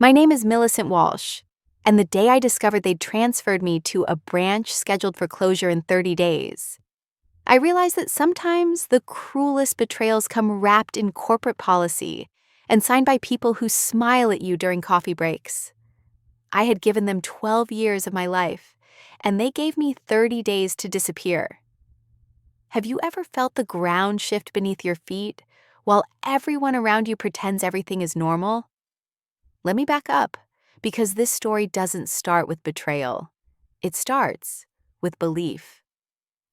My name is Millicent Walsh, and the day I discovered they'd transferred me to a branch scheduled for closure in 30 days, I realized that sometimes the cruelest betrayals come wrapped in corporate policy and signed by people who smile at you during coffee breaks. I had given them 12 years of my life, and they gave me 30 days to disappear. Have you ever felt the ground shift beneath your feet while everyone around you pretends everything is normal? Let me back up, because this story doesn't start with betrayal. It starts with belief.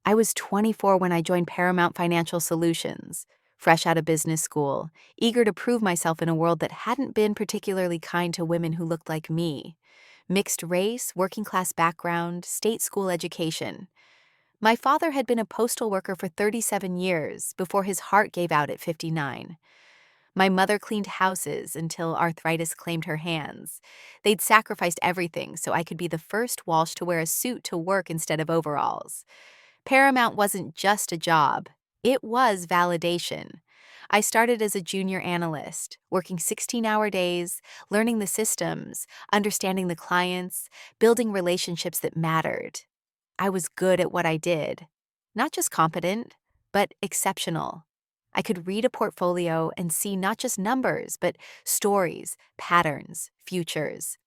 I was 24 when I joined Paramount Financial Solutions, fresh out of business school, eager to prove myself in a world that hadn't been particularly kind to women who looked like me. Mixed race, working class background, state school education. My father had been a postal worker for 37 years before his heart gave out at 59. My mother cleaned houses until arthritis claimed her hands. They'd sacrificed everything so I could be the first Walsh to wear a suit to work instead of overalls. Paramount wasn't just a job, it was validation. I started as a junior analyst, working 16-hour days, learning the systems, understanding the clients, building relationships that mattered. I was good at what I did. Not just competent, but exceptional. I could read a portfolio and see not just numbers, but stories, patterns, futures.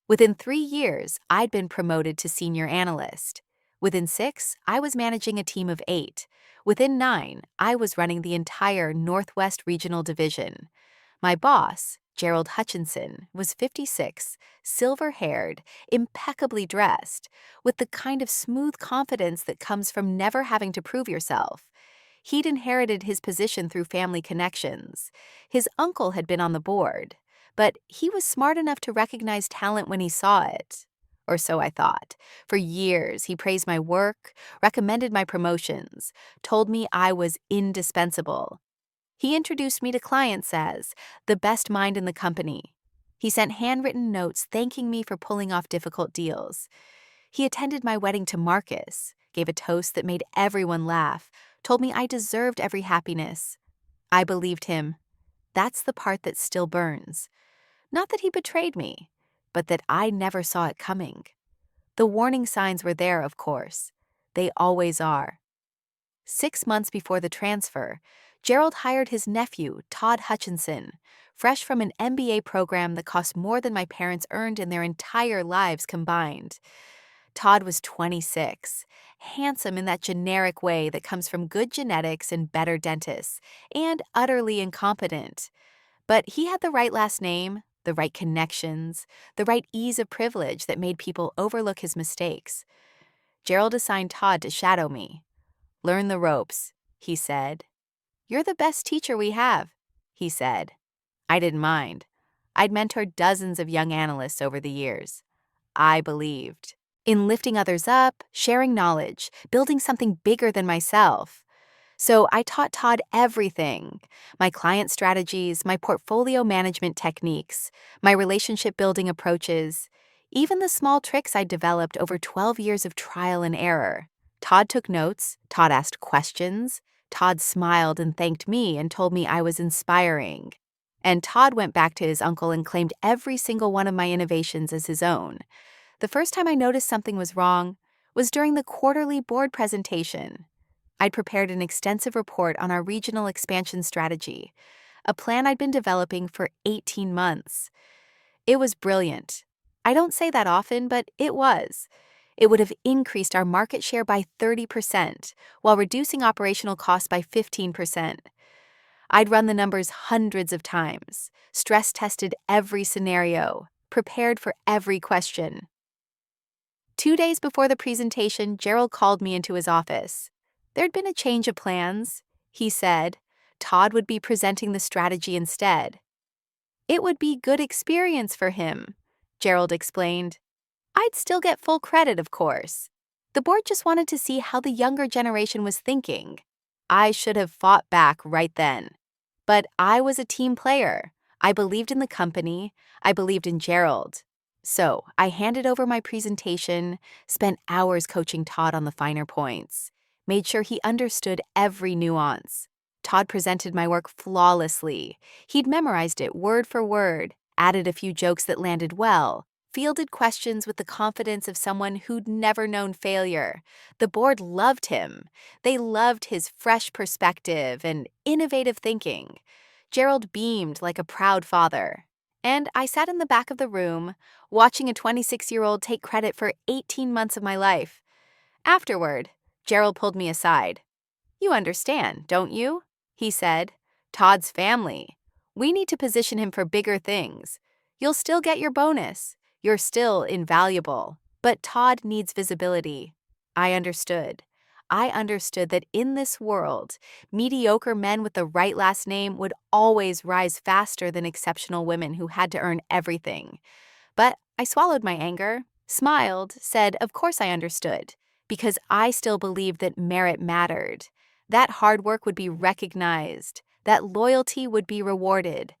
Within 3 years, I'd been promoted to senior analyst. Within 6, I was managing a team of 8. Within 9, I was running the entire Northwest Regional Division. My boss, Gerald Hutchinson, was 56, silver-haired, impeccably dressed, with the kind of smooth confidence that comes from never having to prove yourself. He'd inherited his position through family connections. His uncle had been on the board, but he was smart enough to recognize talent when he saw it. Or so I thought. For years, he praised my work, recommended my promotions, told me I was indispensable. He introduced me to clients as the best mind in the company. He sent handwritten notes thanking me for pulling off difficult deals. He attended my wedding to Marcus, gave a toast that made everyone laugh, told me I deserved every happiness. I believed him. That's the part that still burns. Not that he betrayed me, but that I never saw it coming. The warning signs were there, of course. They always are. 6 months before the transfer, Gerald hired his nephew, Todd Hutchinson, fresh from an MBA program that cost more than my parents earned in their entire lives combined. Todd was 26, handsome in that generic way that comes from good genetics and better dentists, and utterly incompetent. But he had the right last name, the right connections, the right ease of privilege that made people overlook his mistakes. Gerald assigned Todd to shadow me. "Learn the ropes," he said. "You're the best teacher we have," he said. I didn't mind. I'd mentored dozens of young analysts over the years. I believed in lifting others up, sharing knowledge, building something bigger than myself. So I taught Todd everything: my client strategies, my portfolio management techniques, my relationship building approaches, even the small tricks I developed over 12 years of trial and error. Todd took notes, Todd asked questions, Todd smiled and thanked me and told me I was inspiring. And Todd went back to his uncle and claimed every single one of my innovations as his own. The first time I noticed something was wrong was during the quarterly board presentation. I'd prepared an extensive report on our regional expansion strategy, a plan I'd been developing for 18 months. It was brilliant. I don't say that often, but it was. It would have increased our market share by 30% while reducing operational costs by 15%. I'd run the numbers hundreds of times, stress-tested every scenario, prepared for every question. 2 days before the presentation, Gerald called me into his office. There'd been a change of plans, he said. Todd would be presenting the strategy instead. It would be good experience for him, Gerald explained. I'd still get full credit, of course. The board just wanted to see how the younger generation was thinking. I should have fought back right then. But I was a team player. I believed in the company. I believed in Gerald. So I handed over my presentation, spent hours coaching Todd on the finer points, made sure he understood every nuance. Todd presented my work flawlessly. He'd memorized it word for word, added a few jokes that landed well, fielded questions with the confidence of someone who'd never known failure. The board loved him. They loved his fresh perspective and innovative thinking. Gerald beamed like a proud father. And I sat in the back of the room, watching a 26-year-old take credit for 18 months of my life. Afterward, Gerald pulled me aside. "You understand, don't you?" he said. "Todd's family. We need to position him for bigger things. You'll still get your bonus. You're still invaluable. But Todd needs visibility." I understood. I understood that in this world, mediocre men with the right last name would always rise faster than exceptional women who had to earn everything. But I swallowed my anger, smiled, said, of course I understood, because I still believed that merit mattered, that hard work would be recognized, that loyalty would be rewarded.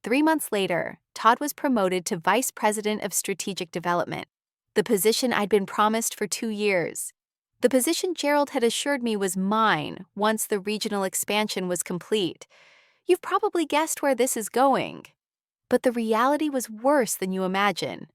3 months later, Todd was promoted to Vice President of Strategic Development, the position I'd been promised for 2 years. The position Gerald had assured me was mine once the regional expansion was complete. You've probably guessed where this is going. But the reality was worse than you imagine.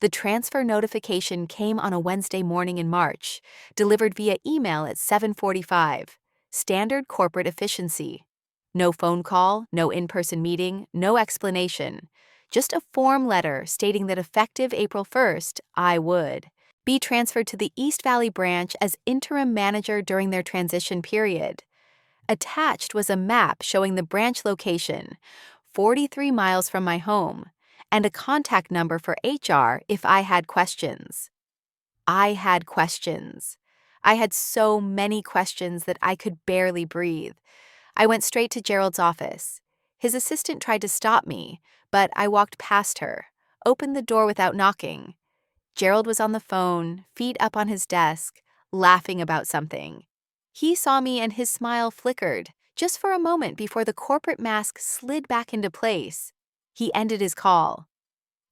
The transfer notification came on a Wednesday morning in March, delivered via email at 7:45. Standard corporate efficiency. No phone call, no in-person meeting, no explanation. Just a form letter stating that effective April 1st, I would be transferred to the East Valley branch as interim manager during their transition period. Attached was a map showing the branch location, 43 miles from my home, and a contact number for HR if I had questions. I had questions. I had so many questions that I could barely breathe. I went straight to Gerald's office. His assistant tried to stop me, but I walked past her, opened the door without knocking. Gerald was on the phone, feet up on his desk, laughing about something. He saw me and his smile flickered, just for a moment before the corporate mask slid back into place. He ended his call.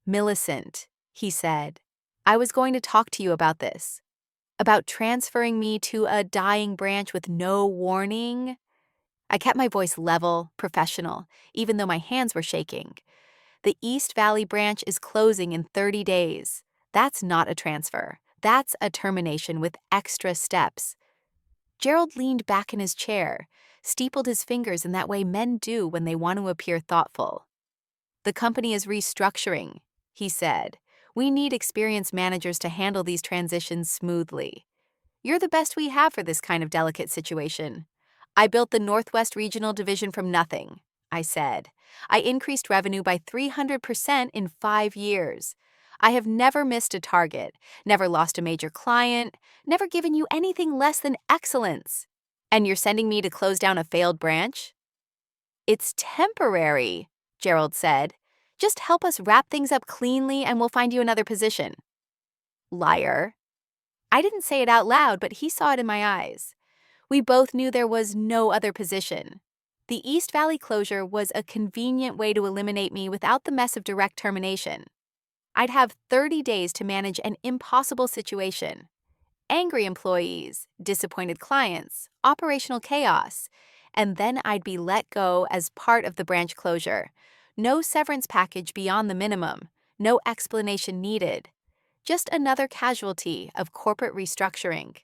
"Millicent," he said, "I was going to talk to you about this. About transferring me to a dying branch with no warning." I kept my voice level, professional, even though my hands were shaking. "The East Valley branch is closing in 30 days. That's not a transfer. That's a termination with extra steps." Gerald leaned back in his chair, steepled his fingers in that way men do when they want to appear thoughtful. "The company is restructuring," he said. "We need experienced managers to handle these transitions smoothly. You're the best we have for this kind of delicate situation. I built the Northwest Regional Division from nothing," I said. "I increased revenue by 300% in 5 years. I have never missed a target, never lost a major client, never given you anything less than excellence. And you're sending me to close down a failed branch?" "It's temporary," Gerald said. "Just help us wrap things up cleanly and we'll find you another position." Liar. I didn't say it out loud, but he saw it in my eyes. We both knew there was no other position. The East Valley closure was a convenient way to eliminate me without the mess of direct termination. I'd have 30 days to manage an impossible situation. Angry employees, disappointed clients, operational chaos, and then I'd be let go as part of the branch closure. No severance package beyond the minimum, no explanation needed. Just another casualty of corporate restructuring.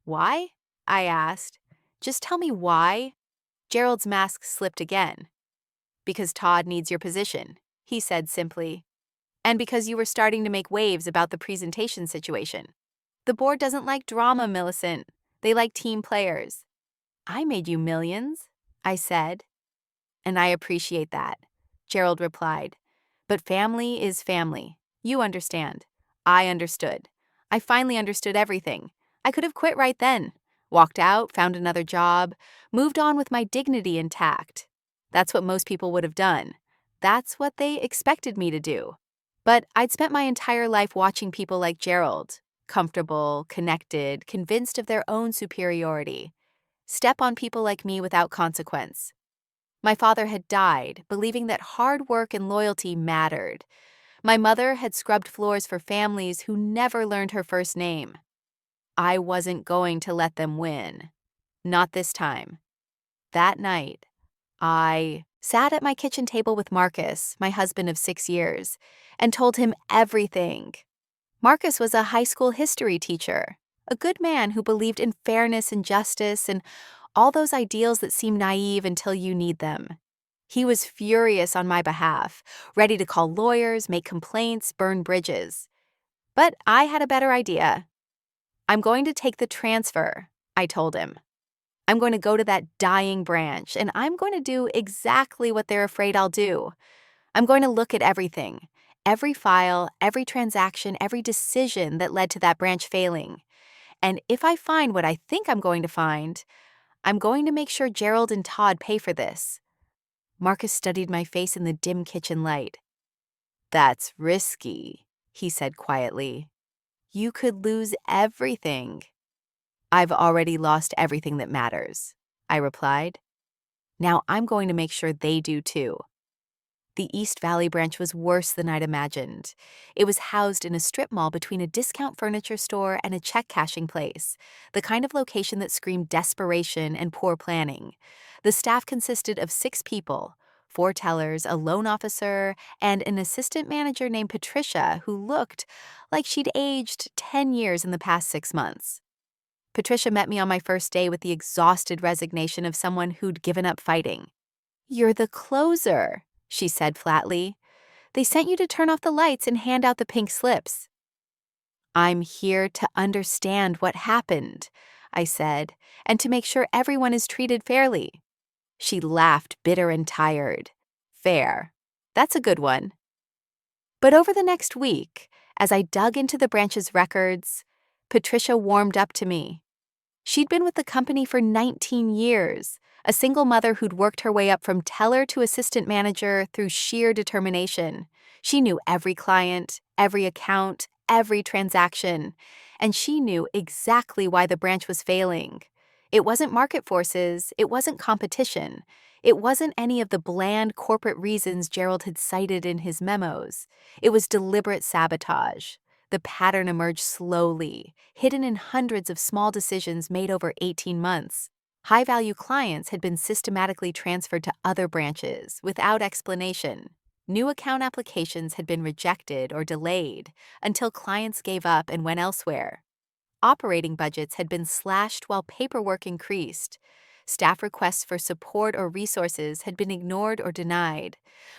"Why?" I asked. "Just tell me why." Gerald's mask slipped again. "Because Todd needs your position," he said simply. "And because you were starting to make waves about the presentation situation. The board doesn't like drama, Millicent. They like team players." "I made you millions," I said. "And I appreciate that," Gerald replied. "But family is family. You understand. I understood. I finally understood everything. I could have quit right then, walked out, found another job, moved on with my dignity intact. That's what most people would have done. That's what they expected me to do. But I'd spent my entire life watching people like Gerald, comfortable, connected, convinced of their own superiority, step on people like me without consequence. My father had died, believing that hard work and loyalty mattered. My mother had scrubbed floors for families who never learned her first name. I wasn't going to let them win. Not this time. That night, I Sat at my kitchen table with Marcus, my husband of 6 years, and told him everything. Marcus was a high school history teacher, a good man who believed in fairness and justice and all those ideals that seem naive until you need them. He was furious on my behalf, ready to call lawyers, make complaints, burn bridges. But I had a better idea. I'm going to take the transfer, I told him. I'm going to go to that dying branch, and I'm going to do exactly what they're afraid I'll do. I'm going to look at everything, every file, every transaction, every decision that led to that branch failing. And if I find what I think I'm going to find, I'm going to make sure Gerald and Todd pay for this. Marcus studied my face in the dim kitchen light. That's risky, he said quietly. You could lose everything. I've already lost everything that matters, I replied. Now I'm going to make sure they do too. The East Valley branch was worse than I'd imagined. It was housed in a strip mall between a discount furniture store and a check cashing place, the kind of location that screamed desperation and poor planning. The staff consisted of 6 people, 4 tellers, a loan officer, and an assistant manager named Patricia who looked like she'd aged 10 years in the past 6 months. Patricia met me on my first day with the exhausted resignation of someone who'd given up fighting. "You're the closer," she said flatly. "They sent you to turn off the lights and hand out the pink slips." "I'm here to understand what happened," I said, "and to make sure everyone is treated fairly." She laughed, bitter and tired. "Fair. That's a good one." But over the next week, as I dug into the branch's records, Patricia warmed up to me. She'd been with the company for 19 years, a single mother who'd worked her way up from teller to assistant manager through sheer determination. She knew every client, every account, every transaction, and she knew exactly why the branch was failing. It wasn't market forces, it wasn't competition, it wasn't any of the bland corporate reasons Gerald had cited in his memos. It was deliberate sabotage. The pattern emerged slowly, hidden in hundreds of small decisions made over 18 months. High-value clients had been systematically transferred to other branches without explanation. New account applications had been rejected or delayed until clients gave up and went elsewhere. Operating budgets had been slashed while paperwork increased. Staff requests for support or resources had been ignored or denied.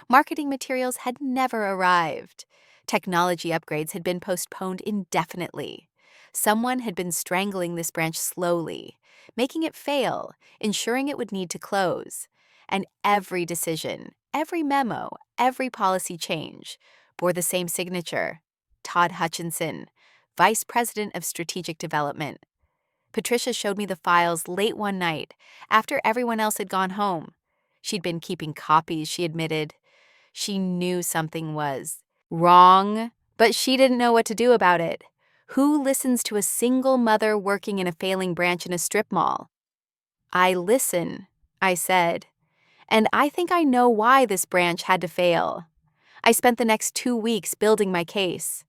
Marketing materials had never arrived. Technology upgrades had been postponed indefinitely. Someone had been strangling this branch slowly, making it fail, ensuring it would need to close. And every decision, every memo, every policy change bore the same signature: Todd Hutchinson, Vice President of Strategic Development. Patricia showed me the files late one night, after everyone else had gone home. She'd been keeping copies, she admitted. She knew something was wrong, but she didn't know what to do about it. Who listens to a single mother working in a failing branch in a strip mall? "I listen," I said, "and I think I know why this branch had to fail." I spent the next 2 weeks building my case.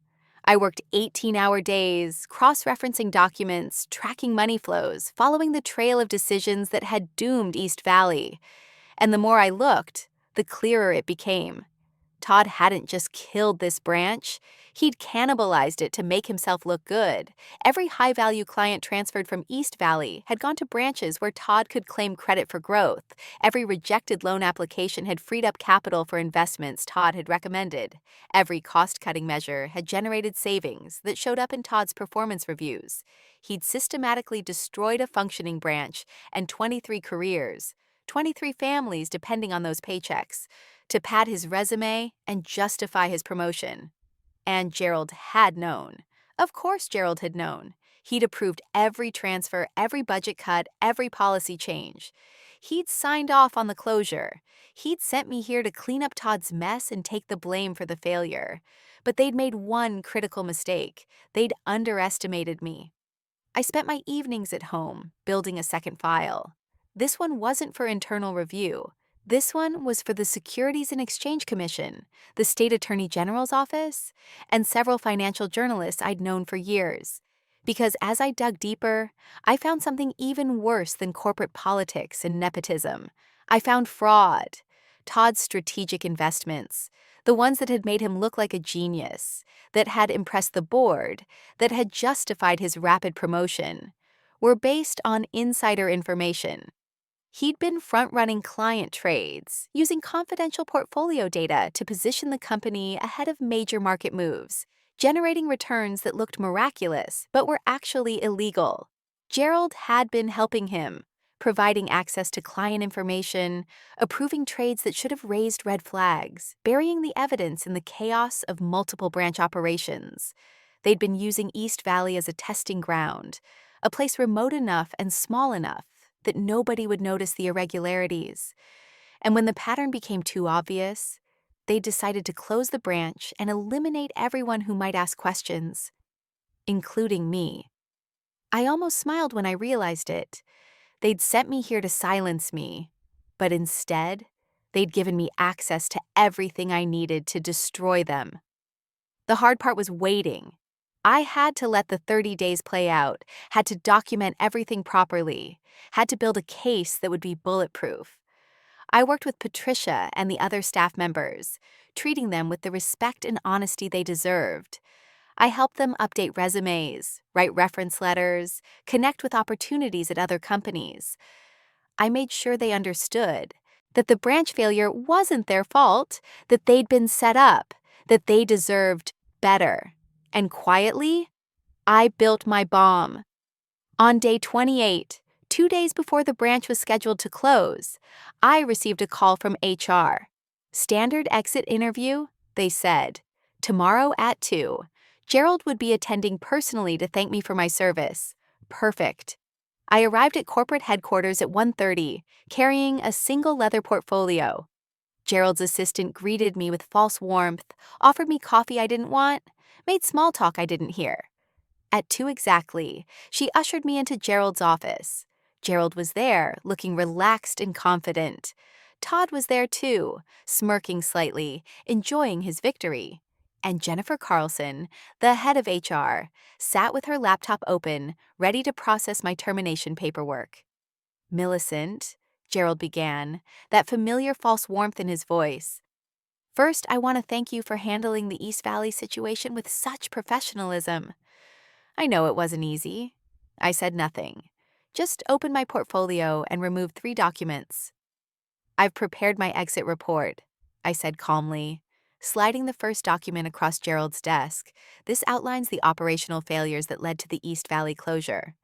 I worked 18-hour days, cross-referencing documents, tracking money flows, following the trail of decisions that had doomed East Valley. And the more I looked, the clearer it became. Todd hadn't just killed this branch, he'd cannibalized it to make himself look good. Every high-value client transferred from East Valley had gone to branches where Todd could claim credit for growth. Every rejected loan application had freed up capital for investments Todd had recommended. Every cost-cutting measure had generated savings that showed up in Todd's performance reviews. He'd systematically destroyed a functioning branch and 23 careers, 23 families depending on those paychecks, to pad his resume and justify his promotion. And Gerald had known. Of course Gerald had known. He'd approved every transfer, every budget cut, every policy change. He'd signed off on the closure. He'd sent me here to clean up Todd's mess and take the blame for the failure. But they'd made one critical mistake. They'd underestimated me. I spent my evenings at home, building a second file. This one wasn't for internal review. This one was for the Securities and Exchange Commission, the State Attorney General's office, and several financial journalists I'd known for years. Because as I dug deeper, I found something even worse than corporate politics and nepotism. I found fraud. Todd's strategic investments, the ones that had made him look like a genius, that had impressed the board, that had justified his rapid promotion, were based on insider information. He'd been front-running client trades, using confidential portfolio data to position the company ahead of major market moves, generating returns that looked miraculous but were actually illegal. Gerald had been helping him, providing access to client information, approving trades that should have raised red flags, burying the evidence in the chaos of multiple branch operations. They'd been using East Valley as a testing ground, a place remote enough and small enough that nobody would notice the irregularities. And when the pattern became too obvious, they decided to close the branch and eliminate everyone who might ask questions, including me. I almost smiled when I realized it. They'd sent me here to silence me, but instead, they'd given me access to everything I needed to destroy them. The hard part was waiting. I had to let the 30 days play out, had to document everything properly, had to build a case that would be bulletproof. I worked with Patricia and the other staff members, treating them with the respect and honesty they deserved. I helped them update resumes, write reference letters, connect with opportunities at other companies. I made sure they understood that the branch failure wasn't their fault, that they'd been set up, that they deserved better. And quietly, I built my bomb. On day 28, 2 days before the branch was scheduled to close, I received a call from HR. Standard exit interview, they said. Tomorrow at 2. Gerald would be attending personally to thank me for my service. Perfect. I arrived at corporate headquarters at 1:30, carrying a single leather portfolio. Gerald's assistant greeted me with false warmth, offered me coffee I didn't want, made small talk I didn't hear. At 2 exactly, she ushered me into Gerald's office. Gerald was there, looking relaxed and confident. Todd was there too, smirking slightly, enjoying his victory. And Jennifer Carlson, the head of HR, sat with her laptop open, ready to process my termination paperwork. Millicent, Gerald began, that familiar false warmth in his voice. First, I want to thank you for handling the East Valley situation with such professionalism. I know it wasn't easy. I said nothing. Just opened my portfolio and removed 3 documents. I've prepared my exit report, I said calmly, sliding the first document across Gerald's desk. This outlines the operational failures that led to the East Valley closure.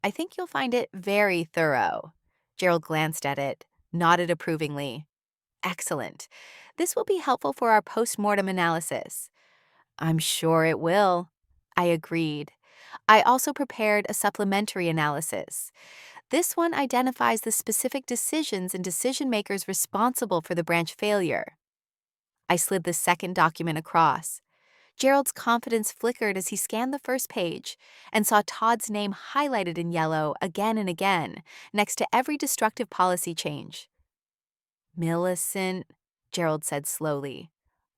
I think you'll find it very thorough. Gerald glanced at it, nodded approvingly. Excellent. This will be helpful for our post-mortem analysis. I'm sure it will, I agreed. I also prepared a supplementary analysis. This one identifies the specific decisions and decision-makers responsible for the branch failure. I slid the second document across. Gerald's confidence flickered as he scanned the first page and saw Todd's name highlighted in yellow again and again, next to every destructive policy change. Millicent, Gerald said slowly.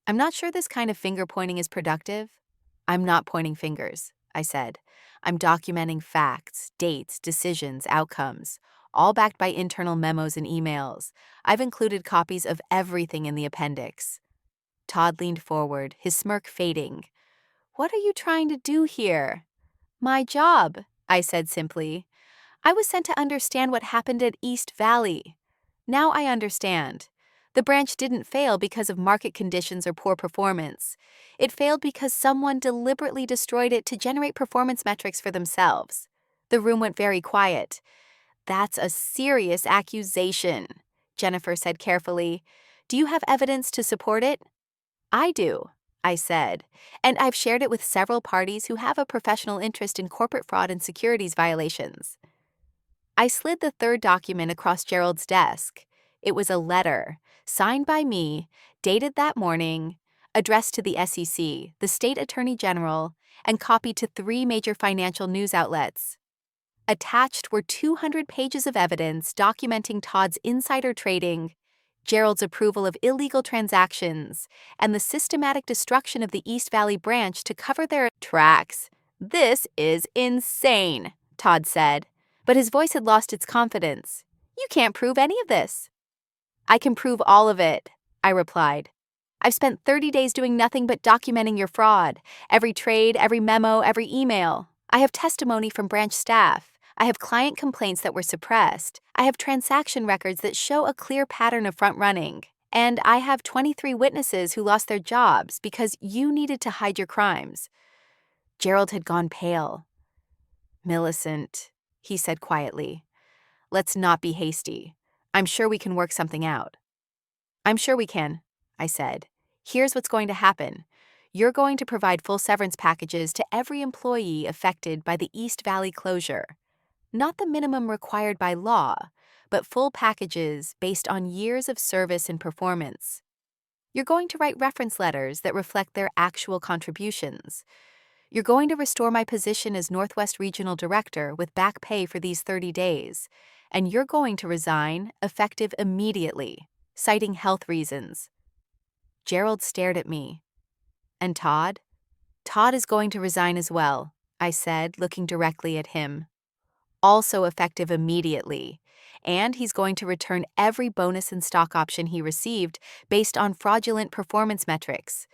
I'm not sure this kind of finger-pointing is productive. I'm not pointing fingers, I said. I'm documenting facts, dates, decisions, outcomes, all backed by internal memos and emails. I've included copies of everything in the appendix. Todd leaned forward, his smirk fading. What are you trying to do here? My job, I said simply. I was sent to understand what happened at East Valley. Now I understand. The branch didn't fail because of market conditions or poor performance. It failed because someone deliberately destroyed it to generate performance metrics for themselves. The room went very quiet. That's a serious accusation, Jennifer said carefully. Do you have evidence to support it? I do, I said, and I've shared it with several parties who have a professional interest in corporate fraud and securities violations. I slid the third document across Gerald's desk. It was a letter, signed by me, dated that morning, addressed to the SEC, the State Attorney General, and copied to 3 major financial news outlets. Attached were 200 pages of evidence documenting Todd's insider trading, Gerald's approval of illegal transactions, and the systematic destruction of the East Valley branch to cover their tracks. This is insane, Todd said, but his voice had lost its confidence. You can't prove any of this. I can prove all of it, I replied. I've spent 30 days doing nothing but documenting your fraud. Every trade, every memo, every email. I have testimony from branch staff. I have client complaints that were suppressed. I have transaction records that show a clear pattern of front running. And I have 23 witnesses who lost their jobs because you needed to hide your crimes. Gerald had gone pale. Millicent, he said quietly, let's not be hasty. I'm sure we can work something out. I'm sure we can, I said. Here's what's going to happen. You're going to provide full severance packages to every employee affected by the East Valley closure. Not the minimum required by law, but full packages based on years of service and performance. You're going to write reference letters that reflect their actual contributions. You're going to restore my position as Northwest Regional Director with back pay for these 30 days, and you're going to resign effective immediately, citing health reasons. Gerald stared at me. And Todd? Todd is going to resign as well, I said, looking directly at him. Also effective immediately, and he's going to return every bonus and stock option he received based on fraudulent performance metrics.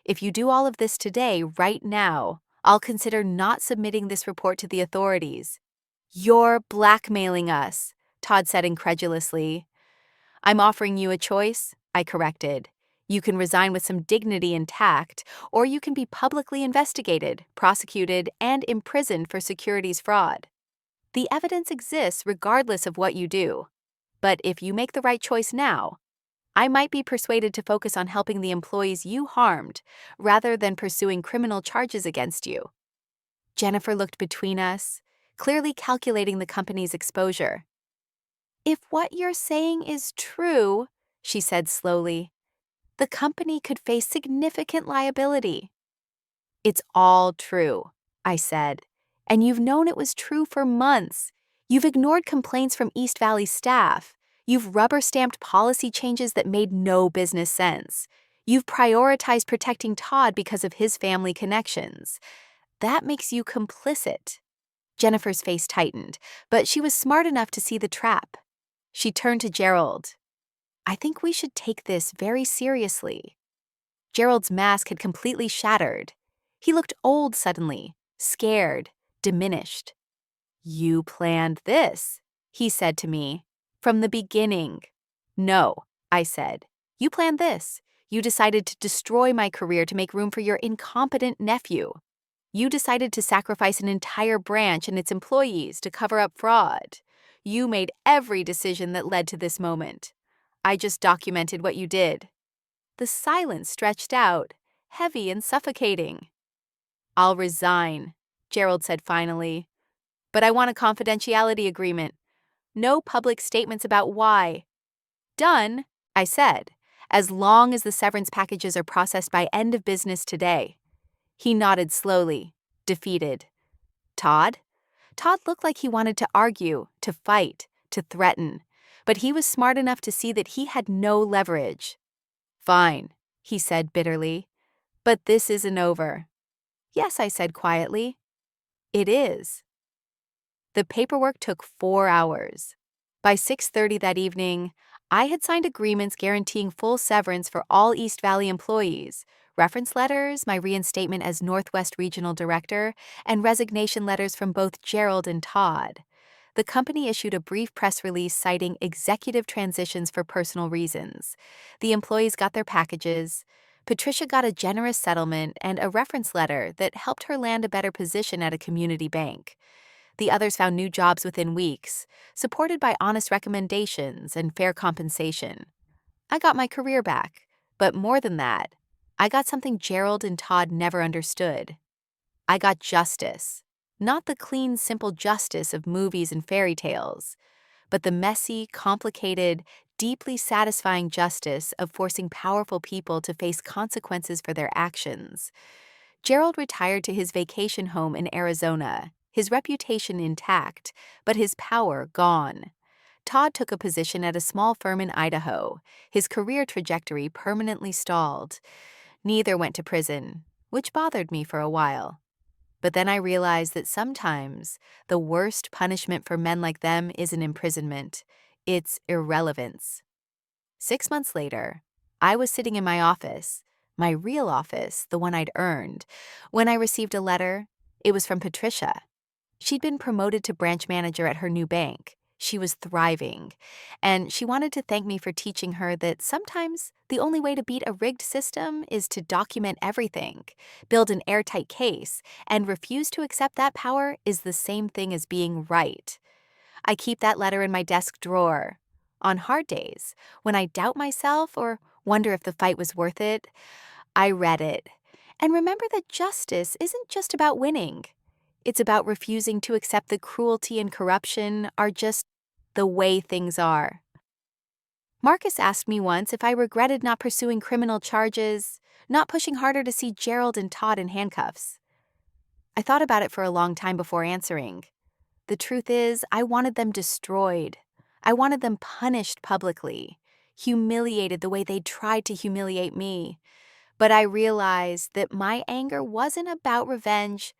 If you do all of this today, right now, I'll consider not submitting this report to the authorities. You're blackmailing us, Todd said incredulously. I'm offering you a choice, I corrected. You can resign with some dignity and tact, or you can be publicly investigated, prosecuted, and imprisoned for securities fraud. The evidence exists regardless of what you do. But if you make the right choice now, I might be persuaded to focus on helping the employees you harmed rather than pursuing criminal charges against you. Jennifer looked between us, clearly calculating the company's exposure. If what you're saying is true, she said slowly, the company could face significant liability. It's all true, I said, and you've known it was true for months. You've ignored complaints from East Valley staff. You've rubber-stamped policy changes that made no business sense. You've prioritized protecting Todd because of his family connections. That makes you complicit. Jennifer's face tightened, but she was smart enough to see the trap. She turned to Gerald. I think we should take this very seriously. Gerald's mask had completely shattered. He looked old suddenly, scared, diminished. You planned this, he said to me, from the beginning. No, I said. You planned this. You decided to destroy my career to make room for your incompetent nephew. You decided to sacrifice an entire branch and its employees to cover up fraud. You made every decision that led to this moment. I just documented what you did. The silence stretched out, heavy and suffocating. I'll resign, Gerald said finally. But I want a confidentiality agreement. No public statements about why. Done, I said, as long as the severance packages are processed by end of business today. He nodded slowly, defeated. Todd? Todd looked like he wanted to argue, to fight, to threaten, but he was smart enough to see that he had no leverage. Fine, he said bitterly, but this isn't over. Yes, I said quietly. It is. The paperwork took 4 hours. By 6:30 that evening, I had signed agreements guaranteeing full severance for all East Valley employees, reference letters, my reinstatement as Northwest Regional Director, and resignation letters from both Gerald and Todd. The company issued a brief press release citing executive transitions for personal reasons. The employees got their packages. Patricia got a generous settlement and a reference letter that helped her land a better position at a community bank. The others found new jobs within weeks, supported by honest recommendations and fair compensation. I got my career back, but more than that, I got something Gerald and Todd never understood. I got justice. Not the clean, simple justice of movies and fairy tales, but the messy, complicated, deeply satisfying justice of forcing powerful people to face consequences for their actions. Gerald retired to his vacation home in Arizona, his reputation intact, but his power gone. Todd took a position at a small firm in Idaho, his career trajectory permanently stalled. Neither went to prison, which bothered me for a while. But then I realized that sometimes the worst punishment for men like them isn't imprisonment, it's irrelevance. 6 months later, I was sitting in my office, my real office, the one I'd earned, when I received a letter. It was from Patricia. She'd been promoted to branch manager at her new bank. She was thriving, and she wanted to thank me for teaching her that sometimes the only way to beat a rigged system is to document everything, build an airtight case, and refuse to accept that power is the same thing as being right. I keep that letter in my desk drawer. On hard days, when I doubt myself or wonder if the fight was worth it, I read it. And remember that justice isn't just about winning. It's about refusing to accept the cruelty and corruption are just the way things are. Marcus asked me once if I regretted not pursuing criminal charges, not pushing harder to see Gerald and Todd in handcuffs. I thought about it for a long time before answering. The truth is, I wanted them destroyed. I wanted them punished publicly, humiliated the way they tried to humiliate me. But I realized that my anger wasn't about revenge.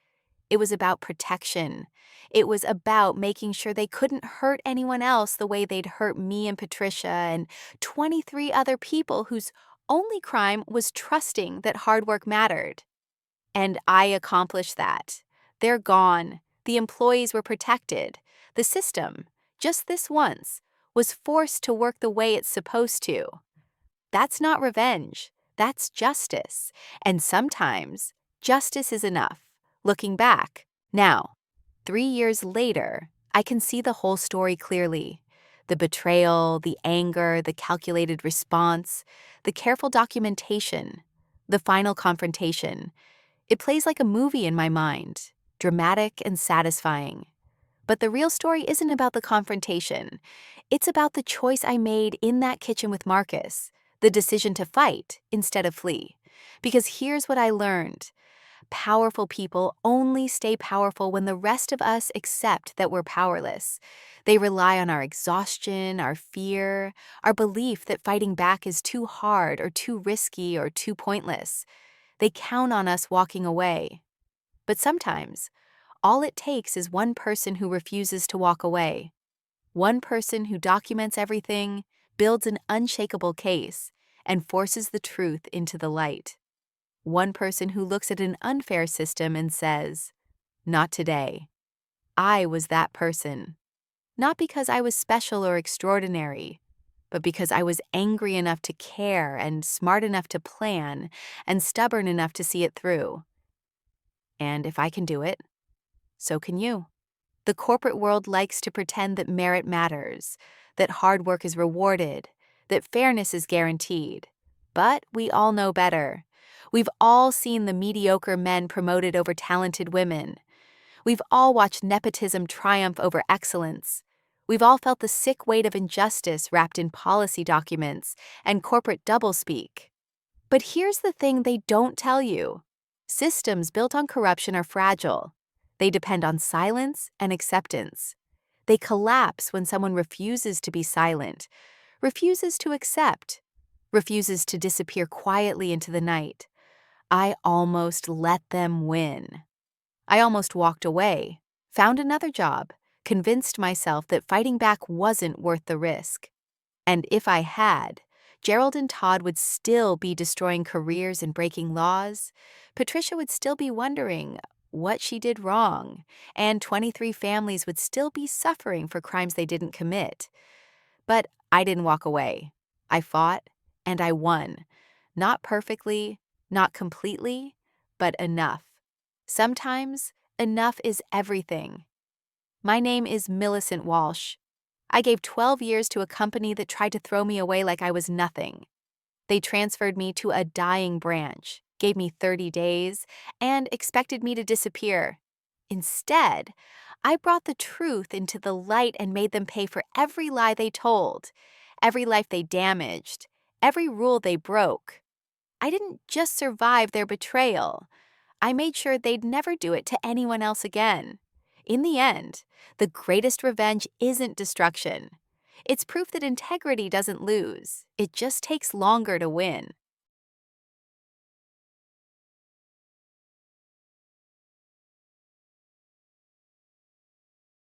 It was about protection. It was about making sure they couldn't hurt anyone else the way they'd hurt me and Patricia and 23 other people whose only crime was trusting that hard work mattered. And I accomplished that. They're gone. The employees were protected. The system, just this once, was forced to work the way it's supposed to. That's not revenge. That's justice. And sometimes, justice is enough. Looking back, now, 3 years later, I can see the whole story clearly. The betrayal, the anger, the calculated response, the careful documentation, the final confrontation. It plays like a movie in my mind, dramatic and satisfying. But the real story isn't about the confrontation. It's about the choice I made in that kitchen with Marcus, the decision to fight instead of flee. Because here's what I learned. Powerful people only stay powerful when the rest of us accept that we're powerless. They rely on our exhaustion, our fear, our belief that fighting back is too hard or too risky or too pointless. They count on us walking away. But sometimes, all it takes is one person who refuses to walk away. One person who documents everything, builds an unshakable case, and forces the truth into the light. One person who looks at an unfair system and says, "Not today." I was that person. Not because I was special or extraordinary, but because I was angry enough to care and smart enough to plan and stubborn enough to see it through. And if I can do it, so can you. The corporate world likes to pretend that merit matters, that hard work is rewarded, that fairness is guaranteed. But we all know better. We've all seen the mediocre men promoted over talented women. We've all watched nepotism triumph over excellence. We've all felt the sick weight of injustice wrapped in policy documents and corporate doublespeak. But here's the thing they don't tell you. Systems built on corruption are fragile. They depend on silence and acceptance. They collapse when someone refuses to be silent, refuses to accept, refuses to disappear quietly into the night. I almost let them win. I almost walked away, found another job, convinced myself that fighting back wasn't worth the risk. And if I had, Gerald and Todd would still be destroying careers and breaking laws. Patricia would still be wondering what she did wrong, and 23 families would still be suffering for crimes they didn't commit. But I didn't walk away. I fought, and I won. Not perfectly, not completely, but enough. Sometimes, enough is everything. My name is Millicent Walsh. I gave 12 years to a company that tried to throw me away like I was nothing. They transferred me to a dying branch, gave me 30 days, and expected me to disappear. Instead, I brought the truth into the light and made them pay for every lie they told, every life they damaged, every rule they broke. I didn't just survive their betrayal. I made sure they'd never do it to anyone else again. In the end, the greatest revenge isn't destruction. It's proof that integrity doesn't lose. It just takes longer to win.